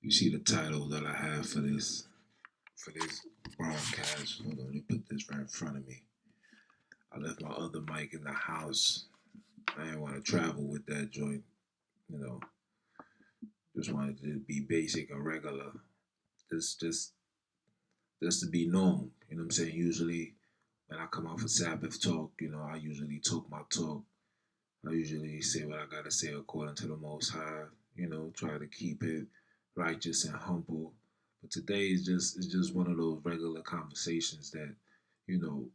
You see the title that I have for this broadcast. Hold on, let me put this right in front of me. I left my other mic in the house. I didn't want to travel with that joint, you know. Just wanted to be basic and regular. Just to be known. You know what I'm saying? Usually when I come off a Sabbath talk, I usually talk my talk. I usually say what I gotta say according to the Most High. Try to keep it righteous and humble. But today is just one of those regular conversations that you know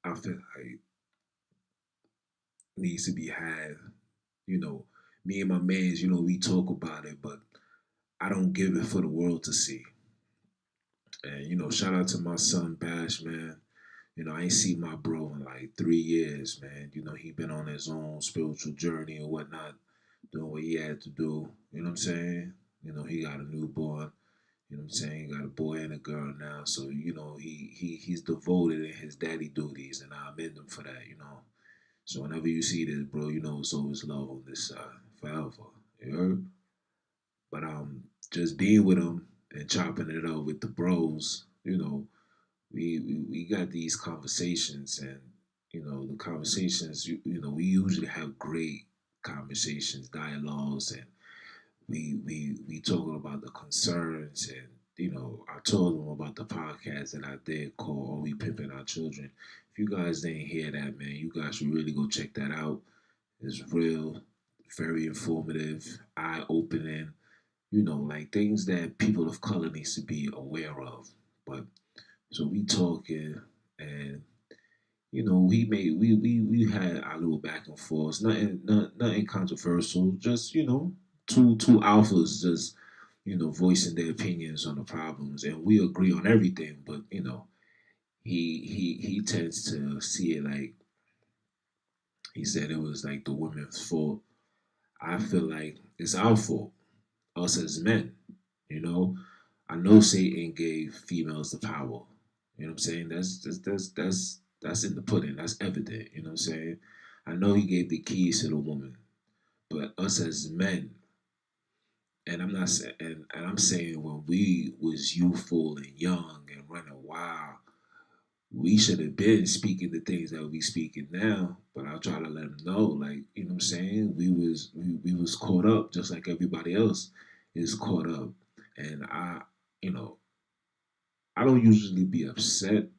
I feel like needs to be had. You know, Me and my mans, we talk about it, but I don't give it for the world to see. And shout out to my son Bash, man. I ain't seen my bro in like 3 years, man. He been on his own spiritual journey and whatnot, doing what he had to do. You know what I'm saying? He got a newborn. You know what I'm saying? He got a boy and a girl now. So, he's devoted in his daddy duties and I commend him for that. So whenever you see this, bro, it's always love on this side. Forever. You heard? But just being with him and chopping it up with the bros, we got these conversations and the conversations we usually have great conversations, dialogues, and we talking about the concerns. And I told them about the podcast that I did called Are We Pimping Our Children. If you guys didn't hear that, man, you guys should really go check that out. It's real, very informative, eye opening, like things that people of color needs to be aware of. But so we talking, and we had our little back and forth. Nothing controversial. Just two alphas just voicing their opinions on the problems, and we agree on everything. But he tends to see it like he said it was like the women's fault. I feel like it's our fault, us as men. You know, I know Satan gave females the power. You know what I'm saying? That's in the pudding. That's evident. You know what I'm saying? I know he gave the keys to the woman, but us as men, and I'm not saying, and I'm saying when we was youthful and young and running wild, we should have been speaking the things that we speaking now. But I'll try to let them know, like what I'm saying. We was caught up just like everybody else is caught up, and you know, I don't usually be upset.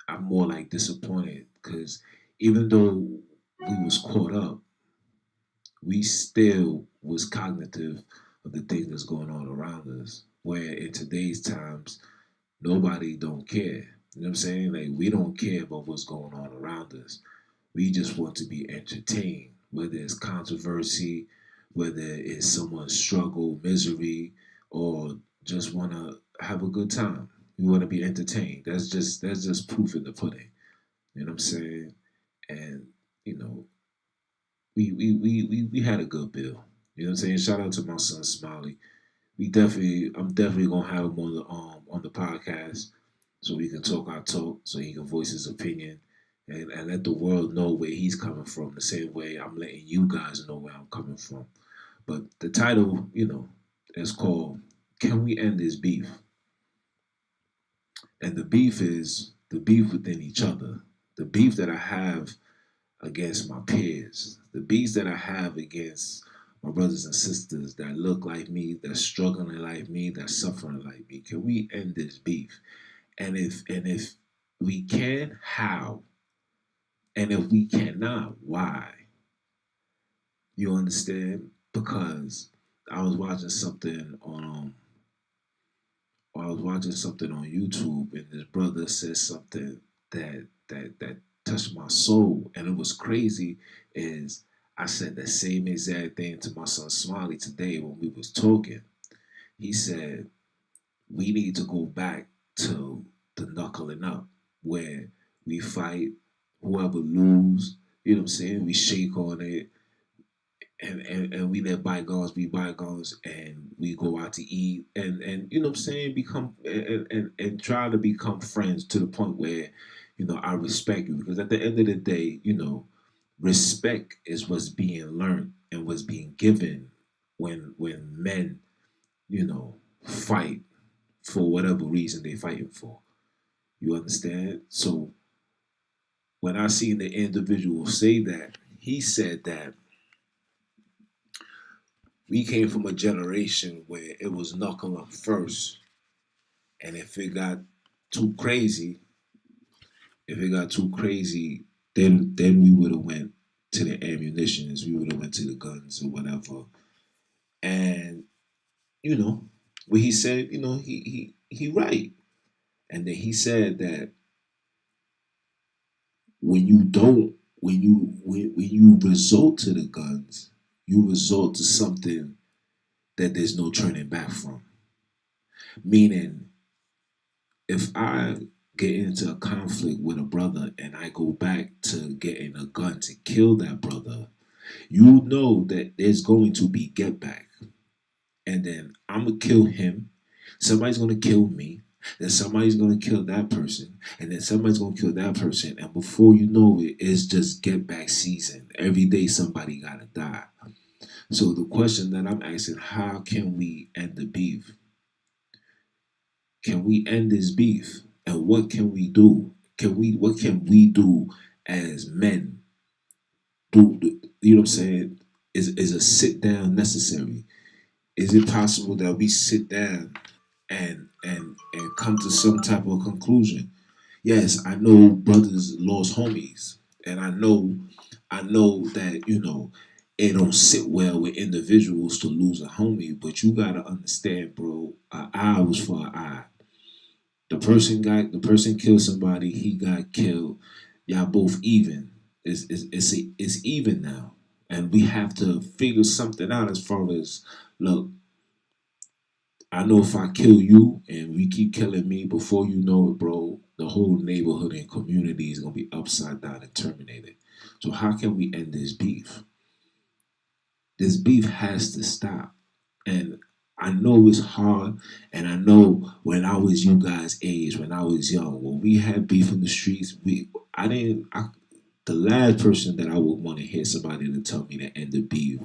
I'm more like disappointed because even though we was caught up, we still was cognitive of the things that's going on around us. Where in today's times, nobody don't care. You know what I'm saying? Like we don't care about what's going on around us. We just want to be entertained, whether it's controversy, whether it's someone's struggle, misery, or just want to have a good time. We want to be entertained. That's just proof in the pudding. You know what I'm saying? And you know, we had a good bill. You know what I'm saying? Shout out to my son Smiley. I'm definitely gonna have him on the podcast so we can talk our talk, so he can voice his opinion and let the world know where he's coming from. The same way I'm letting you guys know where I'm coming from. But the title, is called "Can We End This Beef?" And the beef is the beef within each other, the beef that I have against my peers, the beefs that I have against my brothers and sisters that look like me, that's struggling like me, that's suffering like me. Can we end this beef? And if we can, how? And if we cannot, why? You understand? Because I was watching something on YouTube, and this brother said something that touched my soul, and it was crazy. Is I said the same exact thing to my son Smiley today when we was talking. He said we need to go back to the knuckling up where we fight, whoever lose, you know what I'm saying? We shake on it, and we let bygones be bygones, and we go out to eat, and you know what I'm saying, become and try to become friends to the point where I respect you, because at the end of the day, respect is what's being learned and what's being given when men fight for whatever reason they fighting for. You understand? So when I seen the individual say that, he said that we came from a generation where it was knuckle up first, and if it got too crazy, then we would have went to the ammunitions, we would have went to the guns or whatever. And you know, what he said, he right. And then he said that when you don't when you resort to the guns, you resort to something that there's no turning back from. Meaning, if I get into a conflict with a brother and I go back to getting a gun to kill that brother, you know that there's going to be get back. And then I'm gonna kill him. Somebody's gonna kill me. Then somebody's gonna kill that person. And then somebody's gonna kill that person. And before you know it, it's just get back season. Every day somebody gotta die. So the question that I'm asking, how can we end the beef? Can we end this beef? And what can we do? What can we do as men? You know what I'm saying? Is a sit down necessary? Is it possible that we sit down and come to some type of conclusion? Yes, I know brothers lost homies, and I know that it don't sit well with individuals to lose a homie, but you gotta understand, bro. An eye was for an eye. The person killed somebody. He got killed. Y'all both even. It's even now, and we have to figure something out as far as look. I know if I kill you and we keep killing me, before you know it, bro, the whole neighborhood and community is gonna be upside down and terminated. So how can we end this beef? This beef has to stop. And I know it's hard, and I know when I was you guys' age, when I was young, when we had beef in the streets, the last person that I would want to hear somebody to tell me to end the beef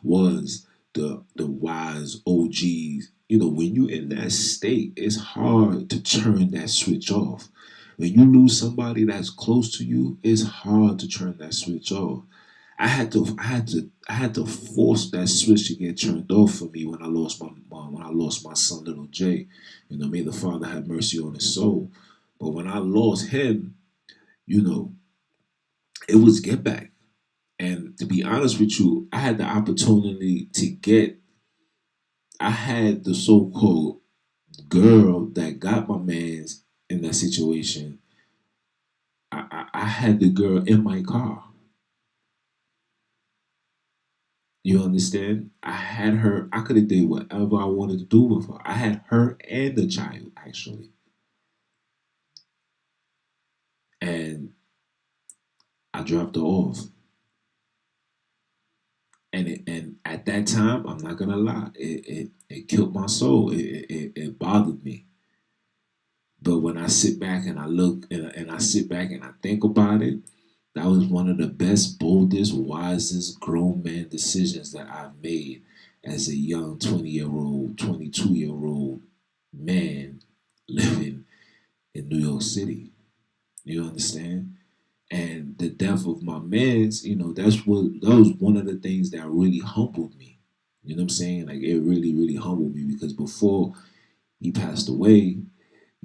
was the wise OGs. When you in that state, it's hard to turn that switch off. When you lose somebody that's close to you, it's hard to turn that switch off. I had to force that switch to get turned off for me when I lost my mom, when I lost my son, little Jay. May the Father have mercy on his soul. But when I lost him, you know, it was get back. And to be honest with you, I had the opportunity to I had the so called girl that got my man's in that situation. I had the girl in my car. You understand? I had her, I could have did whatever I wanted to do with her. I had her and the child, actually. And I dropped her off. And at that time, I'm not gonna lie, it killed my soul. It bothered me. But when I sit back and I look and I sit back and I think about it, that was one of the best, boldest, wisest grown man decisions that I've made as a young 20-year-old, 22-year-old man living in New York City. You understand? And the death of my man's, that was one of the things that really humbled me. You know what I'm saying? Like it really, really humbled me because before he passed away,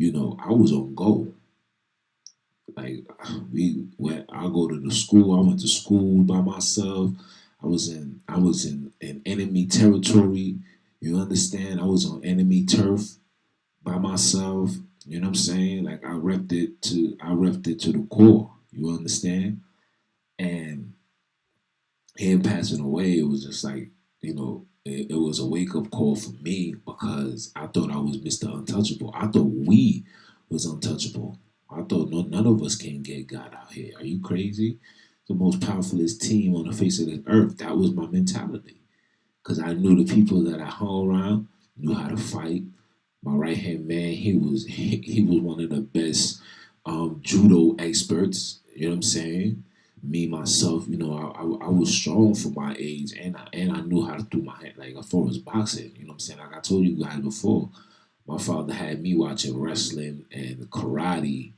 I was on go. Like we went, I go to the school. I went to school by myself. I was in enemy territory. You understand? I was on enemy turf by myself. You know what I'm saying? Like I repped it to the core. You understand? And him passing away, it was just like, it was a wake up call for me because I thought I was Mr. Untouchable. I thought we was untouchable. I thought none of us can get God out here. Are you crazy? The most powerfulest team on the face of the earth. That was my mentality. Because I knew the people that I hung around knew how to fight. My right hand man, he was one of the best judo experts. You know what I'm saying? me myself, I was strong for my age, and I knew how to do my hand, like as far as boxing. You know what I'm saying? Like I told you guys before, my father had me watching wrestling and karate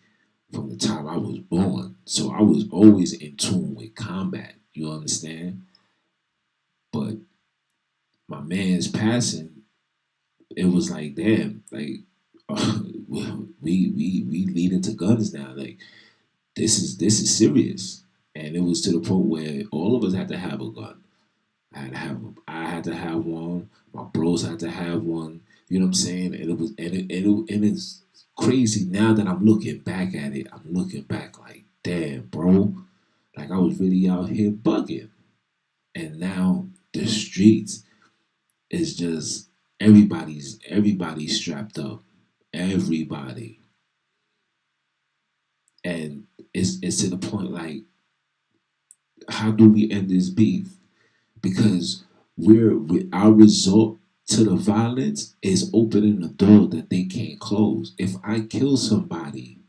from the time I was born. So I was always in tune with combat. You understand? But my man's passing, it was like, damn, like we leading to guns now. Like this is serious. And it was to the point where all of us had to have a gun. I had to have one. My bros had to have one. You know what I'm saying? And it was and it's crazy now that I'm looking back at it. I'm looking back like, damn, bro. Like I was really out here bugging. And now the streets is just everybody's strapped up. Everybody. And it's to the point like, how do we end this beef? Because our result to the violence is opening a door that they can't close. If I kill somebody,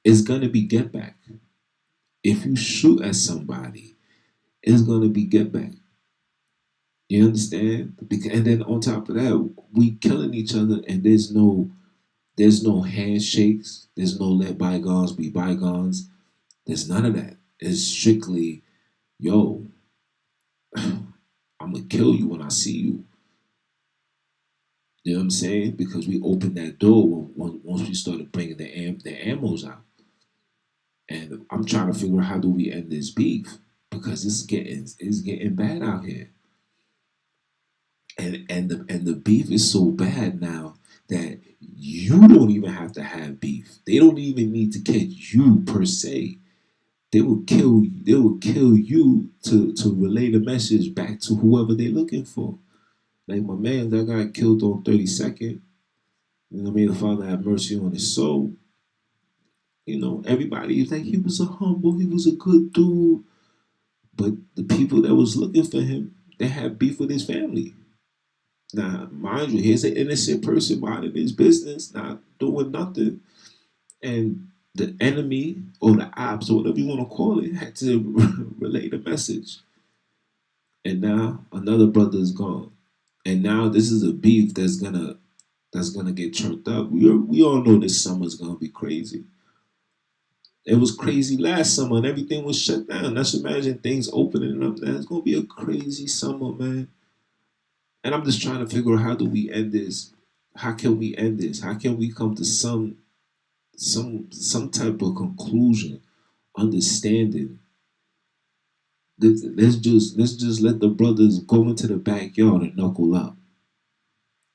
it's gonna be get back. If you shoot at somebody, it's gonna be get back. You understand? And then on top of that, we killing each other, and there's no handshakes. There's no let bygones be bygones. There's none of that. It's strictly, yo, I'm gonna kill you when I see you. You know what I'm saying? Because we opened that door once we started bringing the ammos out, and I'm trying to figure out how do we end this beef because it's getting bad out here, and the beef is so bad now that you don't even have to have beef. They don't even need to catch you per se. They will kill you to relay the message back to whoever they're looking for. Like my man that got killed on 32nd. You know, may the Father have mercy on his soul. Everybody was like, he was a good dude. But the people that was looking for him, they had beef with his family. Now, mind you, here's an innocent person minding his business, not doing nothing. And the enemy or the ops or whatever you want to call it had to relay the message. And now another brother is gone. And now this is a beef that's gonna get churned up. We all know this summer's gonna be crazy. It was crazy last summer and everything was shut down. Let's imagine things opening up now. It's gonna be a crazy summer, man. And I'm just trying to figure out how do we end this? How can we end this? How can we come to some type of conclusion, understanding? Let's just let the brothers go into the backyard and knuckle up.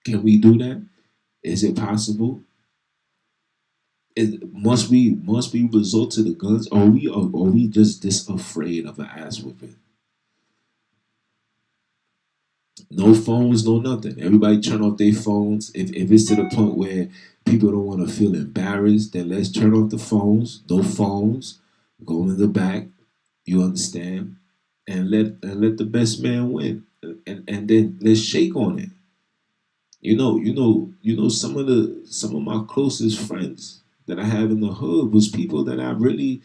Can we do that? Is it possible? Must we resort to the guns? Are we just this afraid of an ass whipping? No phones, no nothing. Everybody turn off their phones. If it's to the point where people don't want to feel embarrassed, then let's turn off the phones. No phones. Go in the back. You understand? And let the best man win. And then let's shake on it. Some of my closest friends that I have in the hood was people that I really,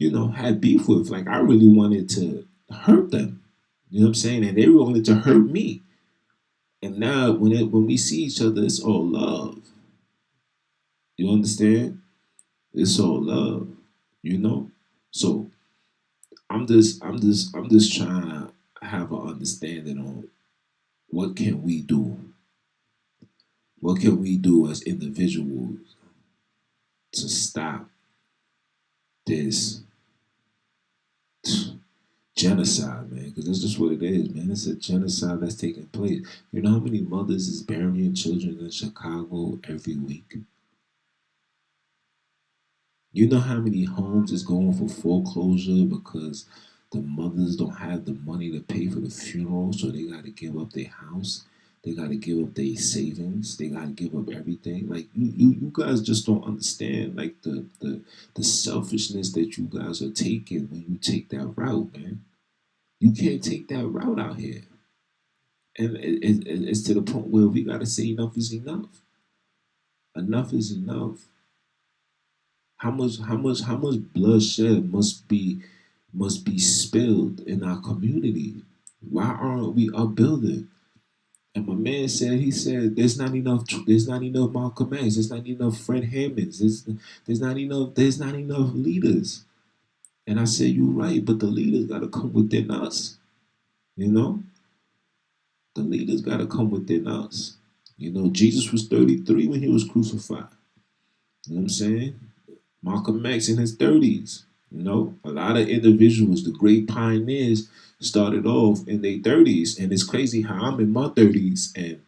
had beef with. Like I really wanted to hurt them. You know what I'm saying? And they wanted to hurt me. And now when we see each other, it's all love. You understand? It's all love. You know? So I'm just trying to have an understanding on what can we do? What can we do as individuals to stop this genocide, man? Because that's just what it is, man. It's a genocide that's taking place. You know how many mothers is burying children in Chicago every week? You know how many homes is going for foreclosure because the mothers don't have the money to pay for the funeral, so they got to give up their house. They got to give up their savings. They got to give up everything. Like you guys just don't understand like the selfishness that you guys are taking when you take that route, man. You can't take that route out here, and it's to the point where we got to say enough is enough. Enough is enough. How much bloodshed must be spilled in our community? Why aren't we upbuilding? And my man said, he said, there's not enough Malcolm X, there's not enough Fred Hammonds, there's not enough leaders. And I said, you're right, but the leaders got to come within us. You know, the leaders got to come within us. Jesus was 33 when he was crucified. You know what I'm saying? Malcolm X in his 30s. A lot of individuals, the great pioneers, started off in their 30s. And it's crazy how I'm in my 30s and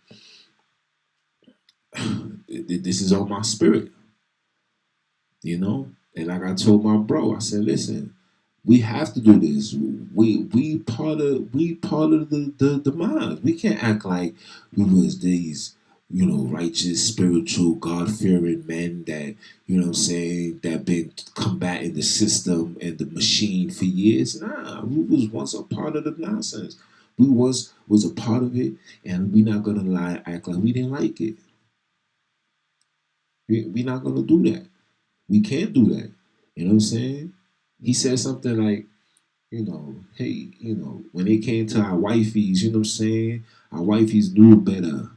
this is on my spirit, And like I told my bro, I said, listen, we have to do this. We part of the minds. We can't act like we was these, righteous, spiritual, God fearing men that, what I'm saying, that been combating the system and the machine for years. Nah, we was once a part of the nonsense. We was a part of it, and we not gonna lie, act like we didn't like it. We not gonna do that. We can't do that. You know what I'm saying? He said something like, hey, when it came to our wifeys, you know what I'm saying? Our wifeys knew better,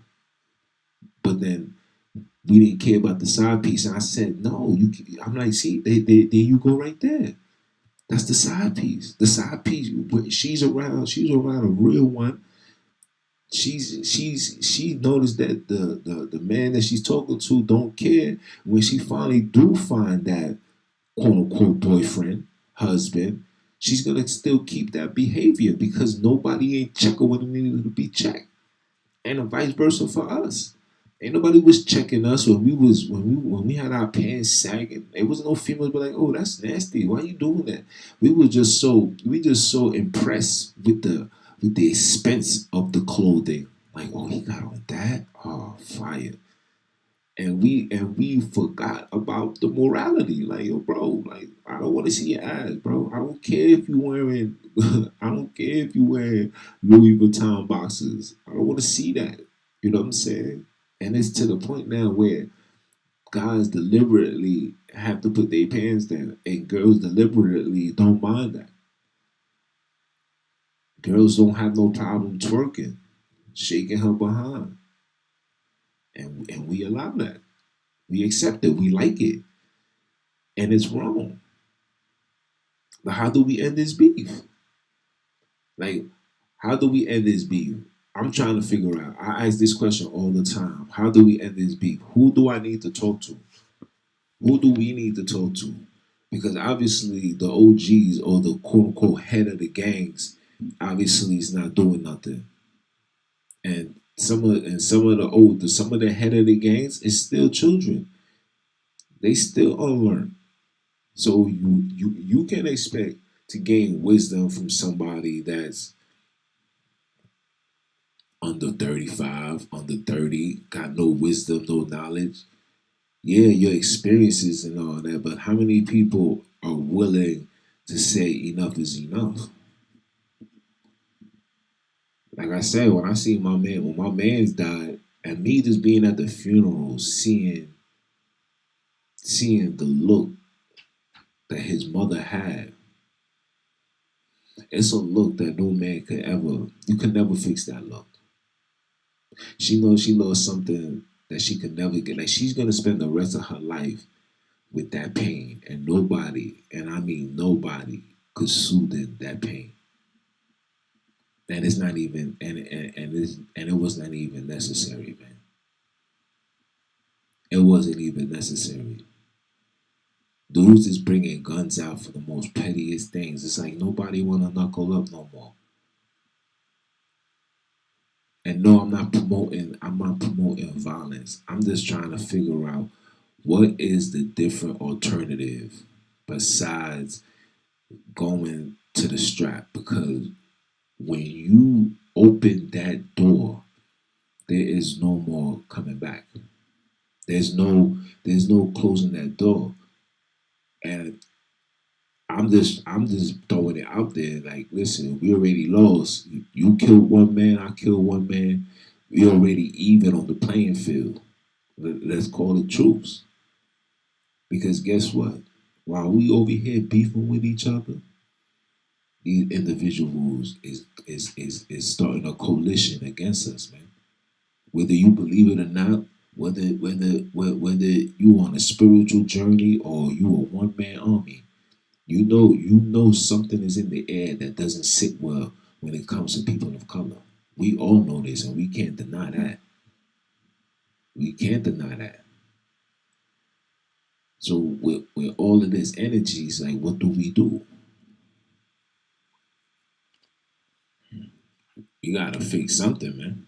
but then we didn't care about the side piece. And I said, no, I'm like, see, there you go right there. That's the side piece. The side piece. She's around a real one. She noticed that the man that she's talking to don't care. When she finally do find that quote unquote boyfriend, husband, she's gonna still keep that behavior because nobody ain't checking when it needed to be checked. And vice versa for us. Ain't nobody was checking us when we had our pants sagging. There was no females be like, oh, that's nasty. Why are you doing that? We just so impressed with the expense of the clothing. Like, oh, he got on that? Oh, fire. And we forgot about the morality. Like, yo, bro, like I don't want to see your ass, bro. I don't care if you wearing I don't care if you wearing Louis Vuitton boxes. I don't want to see that. You know what I'm saying? And it's to the point now where guys deliberately have to put their pants down and girls deliberately don't mind that. Girls don't have no problem twerking, shaking her behind. And we allow that. We accept it. We like it. And it's wrong. But how do we end this beef? Like, how do we end this beef? I'm trying to figure out. I ask this question all the time. How do we end this beef? Who do I need to talk to? Who do we need to talk to? Because obviously the OGs or the quote unquote head of the gangs obviously is not doing nothing. And some of the head of the gangs is still children. They still unlearn. So you can expect to gain wisdom from somebody that's under 35, under 30, got no wisdom, no knowledge. Yeah, your experiences and all that, but how many people are willing to say enough is enough? Like I said, when I see my man, when my man's died, and me just being at the funeral, seeing the look that his mother had, it's a look that no man could ever, you could never fix that look. She knows she lost something that she could never get. Like she's gonna spend the rest of her life with that pain, and nobody, and I mean nobody, could soothe that pain. And it's not even, and it was not even necessary, man. It wasn't even necessary. Dudes is bringing guns out for the most pettiest things. It's like nobody wanna knuckle up no more. And no, I'm not promoting violence. I'm just trying to figure out what is the different alternative besides going to the strap, because when you open that door, there is no more coming back. There's no closing that door. And I'm just throwing it out there. Like, listen, we already lost. You killed one man, I killed one man. We already even on the playing field. Let's call it truce. Because guess what? While we over here beefing with each other, these individuals is starting a coalition against us, man. Whether you believe it or not, whether you on a spiritual journey or you a one man army, you know something is in the air that doesn't sit well when it comes to people of color. We all know this, and we can't deny that. We can't deny that. So with all of this energy, it's like, what do we do? We gotta fix something, man.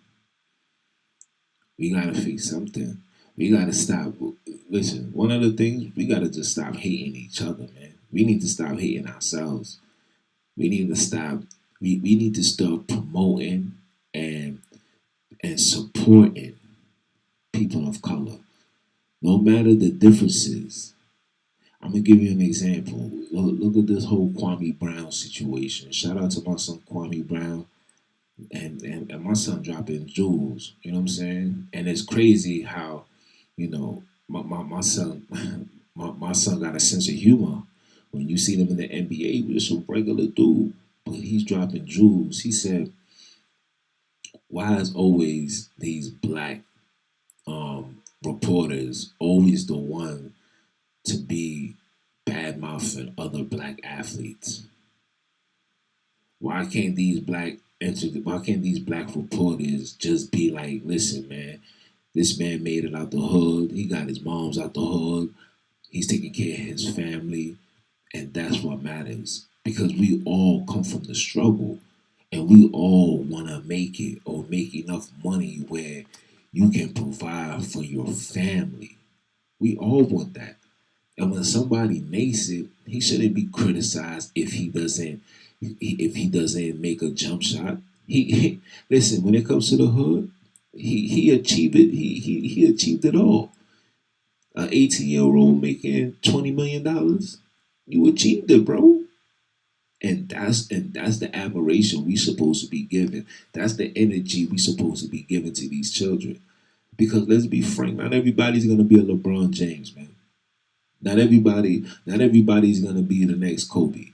We gotta fix something. We gotta stop. Listen, one of the things we gotta just stop hating each other, man. We need to stop hating ourselves. We need to stop. We need to start promoting and supporting people of color, no matter the differences. I'm gonna give you an example. Look at this whole Kwame Brown situation. Shout out to my son Kwame Brown and my son dropping jewels. You know what I'm saying? And it's crazy how, my son my son got a sense of humor. When you see him in the NBA, we're just a regular dude. But he's dropping jewels. He said, why is always these black reporters always the one to be bad mouthing other black athletes? Why can't these black reporters just be like, listen, man, this man made it out the hood. He got his moms out the hood. He's taking care of his family, and that's what matters. Because we all come from the struggle, and we all want to make it or make enough money where you can provide for your family. We all want that. And when somebody makes it, he shouldn't be criticized if he doesn't make a jump shot. Listen, when it comes to the hood, he achieved it. He achieved it all. An 18-year-old making $20 million, you achieved it, bro. And that's the admiration we supposed to be giving. That's the energy we supposed to be giving to these children. Because let's be frank, not everybody's gonna be a LeBron James, man. Not everybody's gonna be the next Kobe.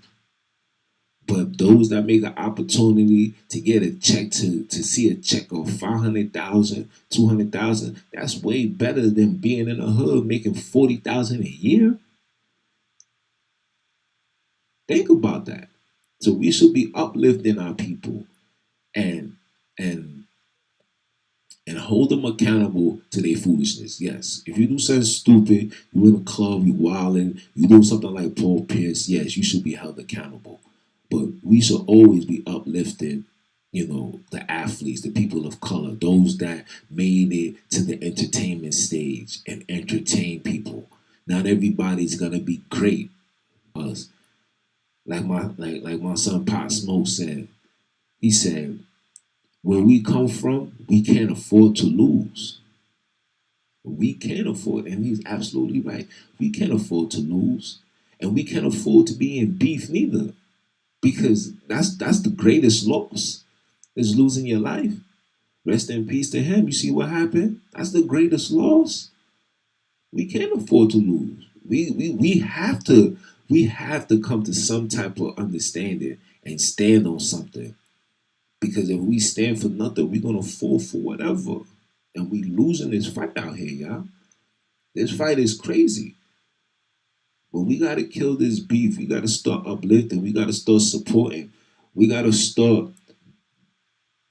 But those that make an opportunity to get a check to see a check of 500,000, 200,000, that's way better than being in a hood making 40,000 a year. Think about that. So we should be uplifting our people and and and hold them accountable to their foolishness. Yes, if you do something stupid, you in a club, you wilding, you do something like Paul Pierce, yes, you should be held accountable. But we should always be uplifting, the athletes, the people of color, those that made it to the entertainment stage and entertain people. Not everybody's gonna be great. Us, like my son Pop Smoke said. He said, "Where we come from, we can't afford to lose. We can't afford," and he's absolutely right. We can't afford to lose, and we can't afford to be in beef neither, because that's the greatest loss is losing your life. Rest in peace to him. You see what happened? That's the greatest loss. We can't afford to lose. We have to come to some type of understanding and stand on something. Because if we stand for nothing, we're gonna fall for whatever. And we losing this fight out here, y'all. This fight is crazy. But we gotta kill this beef. We gotta start uplifting. We gotta start supporting. We gotta start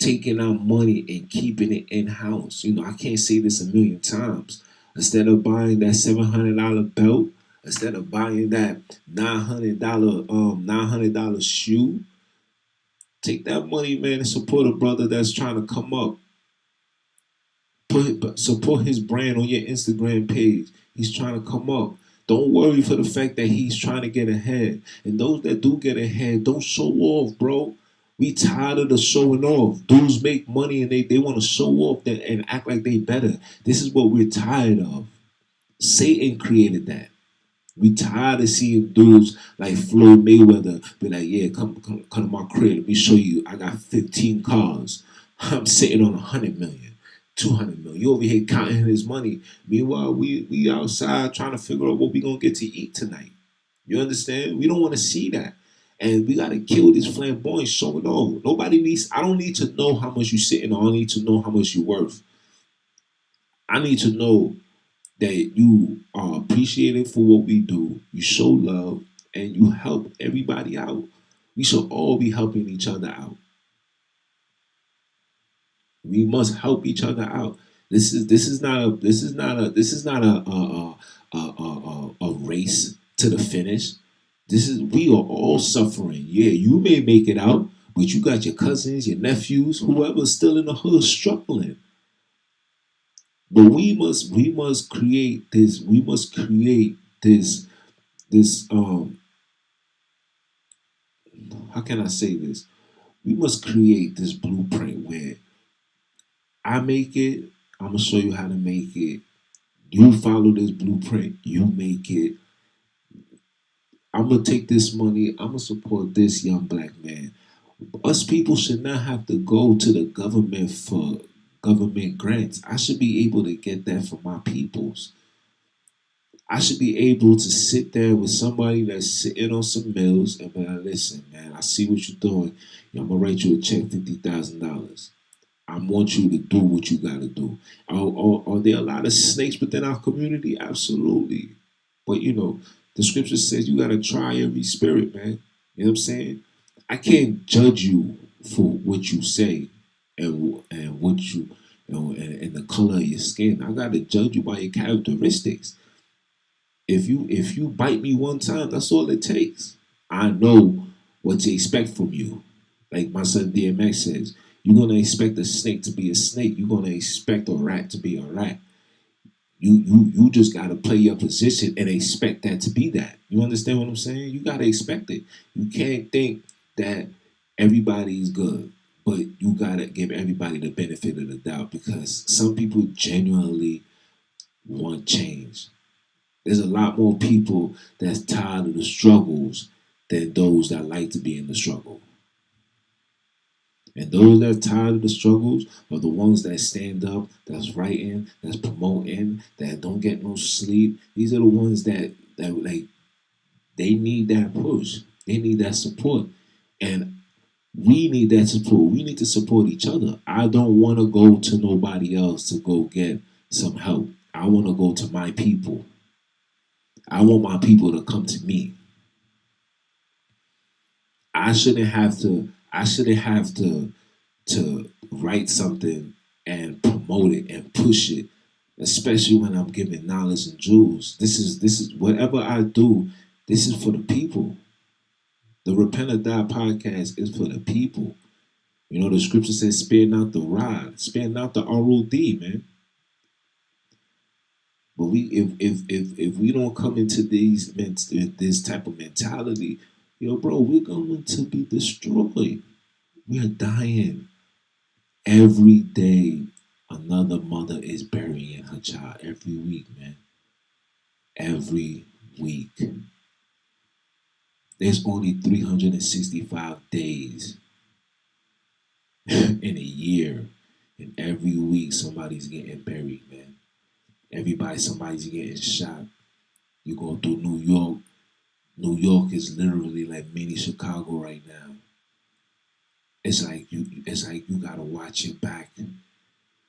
taking our money and keeping it in house. I can't say this a million times. Instead of buying that $700 belt, instead of buying that $900 shoe, take that money, man, and support a brother that's trying to come up. Support his brand on your Instagram page. He's trying to come up. Don't worry for the fact that he's trying to get ahead. And those that do get ahead, don't show off, bro. We tired of the showing off. Dudes make money and they want to show off and act like they better. This is what we're tired of. Satan created that. We tired of seeing dudes like Floyd Mayweather be like, yeah, come to my crib. Let me show you. I got 15 cars. I'm sitting on 100 million, 200 million. You over here counting his money. Meanwhile, we outside trying to figure out what we gonna get to eat tonight. You understand? We don't want to see that. And we gotta kill this flamboyant showing off. Nobody needs I don't need to know how much you sitting on. I need to know how much you worth. I need to know that you are appreciated for what we do, you show love, and you help everybody out. We should all be helping each other out. We must help each other out. This is not a race to the finish. This is we are all suffering. Yeah, you may make it out, but you got your cousins, your nephews, whoever's still in the hood struggling. But we must create this. We must create this. How can I say this? We must create this blueprint where I make it. I'm gonna show you how to make it. You follow this blueprint. You make it. I'm gonna take this money. I'm gonna support this young black man. Us people should not have to go to the government for government grants. I should be able to get that from my peoples. I should be able to sit there with somebody that's sitting on some mills and be like, listen, man, I see what you're doing. I'm gonna write you a check $50,000. I want you to do what you gotta do. Are there a lot of snakes within our community? Absolutely. But the scripture says you gotta try every spirit, man. You know what I'm saying? I can't judge you for what you say and what and the color of your skin. I gotta judge you by your characteristics. If you bite me one time, that's all it takes. I know what to expect from you. Like my son DMX says, you're gonna expect a snake to be a snake. You're gonna expect a rat to be a rat. You just gotta play your position and expect that to be that. You understand what I'm saying? You gotta expect it. You can't think that everybody's good, but you gotta give everybody the benefit of the doubt because some people genuinely want change. There's a lot more people that's tired of the struggles than those that like to be in the struggle. And those that are tired of the struggles are the ones that stand up, that's writing, that's promoting, that don't get no sleep. These are the ones that like they need that push. They need that support. And we need that support. We need to support each other. I don't want to go to nobody else to go get some help. I want to go to my people. I want my people to come to me. I shouldn't have to write something and promote it and push it, especially when I'm giving knowledge and jewels. This is whatever I do, this is for the people. The Repent or Die podcast is for the people. The scripture says, spare not the rod, spare not the ROD, man. But if we don't come into this type of mentality, bro, we're going to be destroyed. We are dying every day. Another mother is burying her child every week, man. Every week. There's only 365 days in a year, and every week somebody's getting buried, man. Somebody's getting shot. You go through New York. New York is literally like mini Chicago right now. It's like you gotta watch your back.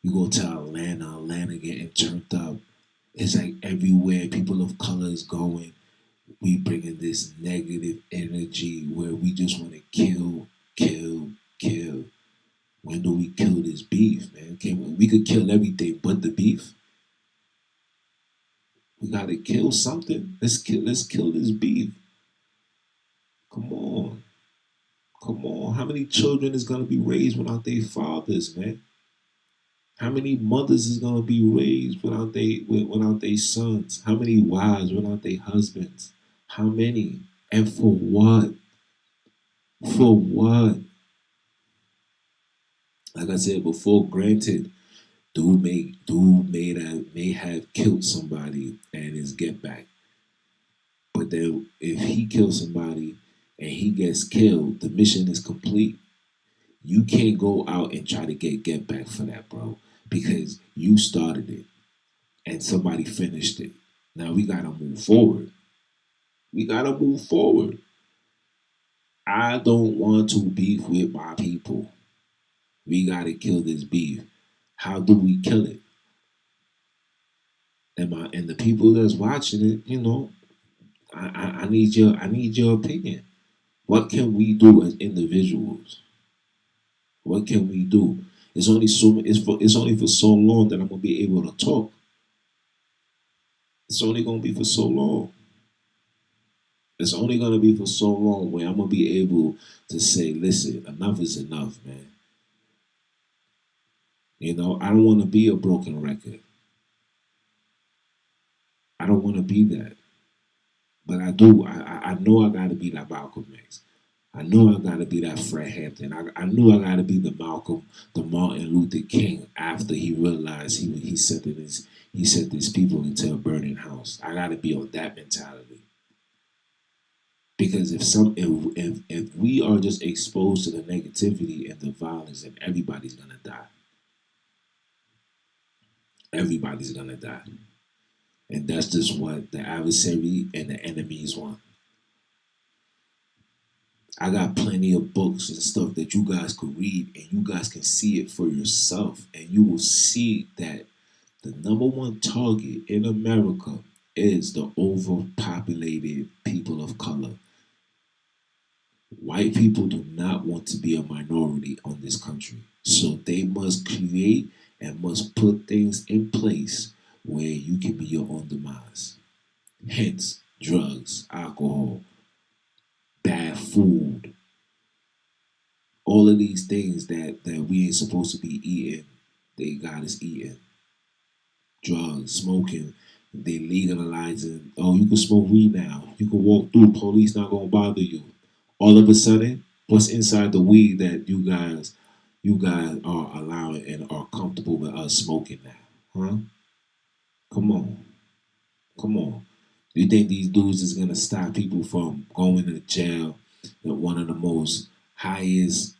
You go to Atlanta getting turned up. It's like everywhere people of color is going, we bringing this negative energy where we just want to kill, kill, kill. When do we kill this beef, man? We could kill everything but the beef. We gotta kill something. Let's kill this beef. Come on. Come on. How many children is gonna be raised without their fathers, man? How many mothers is gonna be raised without their sons? How many wives without their husbands? How many? And for what? For what? Like I said before, granted, dude may have killed somebody and his get back. But then if he kills somebody and he gets killed, the mission is complete. You can't go out and try to get back for that, bro, because you started it and somebody finished it. Now we gotta move forward. We gotta move forward. I don't want to beef with my people. We gotta kill this beef. How do we kill it? And the people that's watching it, I need your opinion. What can we do as individuals? What can we do? It's only for so long that I'm gonna be able to talk. It's only gonna be for so long. It's only gonna be for so long where I'm gonna be able to say, listen, enough is enough, man. I don't wanna be a broken record. I don't wanna be that. But I do. I know I gotta be that Malcolm X. I know I gotta be that Fred Hampton. I knew I gotta be the Malcolm, the Martin Luther King after he realized he sent these people into a burning house. I gotta be on that mentality. Because if we are just exposed to the negativity and the violence, then everybody's gonna die. Everybody's gonna die. And that's just what the adversary and the enemies want. I got plenty of books and stuff that you guys could read and you guys can see it for yourself. And you will see that the number one target in America is the overpopulated people of color. White people do not want to be a minority on this country. So they must create and must put things in place where you can be your own demise. Hence, drugs, alcohol, bad food, all of these things that we ain't supposed to be eating, they got us eating. Drugs, smoking, they legalizing. Oh, you can smoke weed now. You can walk through. Police not gonna bother you. All of a sudden, what's inside the weed that you guys are allowing and are comfortable with us smoking now? Huh? Come on, come on. You think these dudes is gonna stop people from going to jail? One of the most highest,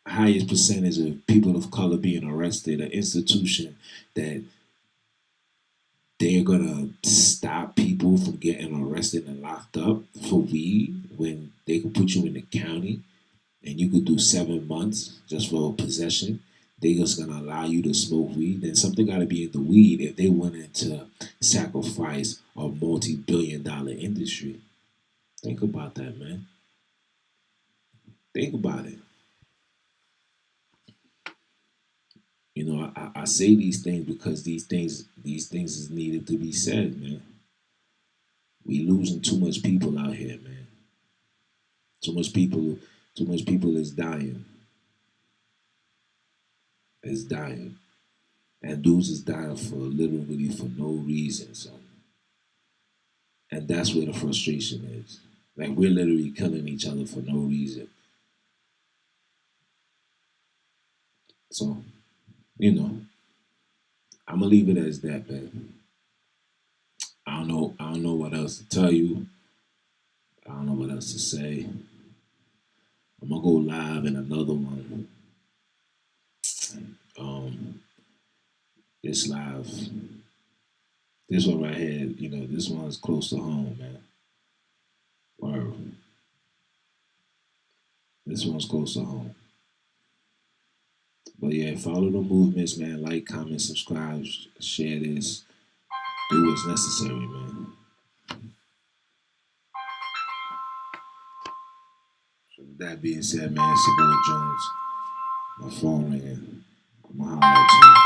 highest percentage of people of color being arrested, an institution that they're gonna stop people from getting arrested and locked up for weed when they could put you in the county and you could do 7 months just for possession. They just gonna allow you to smoke weed. Then something gotta be in the weed if they wanted to sacrifice a multi-billion-dollar industry. Think about that, man. Think about it. I say these things because these things is needed to be said, man. We losing too much people out here, man. Too much people, too much people is dying. Is dying. And dudes is dying for literally for no reason, son. And that's where the frustration is. Like we're literally killing each other for no reason. So, you know, I'm gonna leave it as that, man. I don't know what else to tell you. I don't know what else to say. I'm gonna go live in another one. Um, this live, this one right here, this one's close to home, man. Or this one's close to home. But yeah, follow the movements, man. Like, comment, subscribe, share this. Do what's necessary, man. So with that being said, man, it's your boy Jones. My phone ringing. I'm gonna holler at you.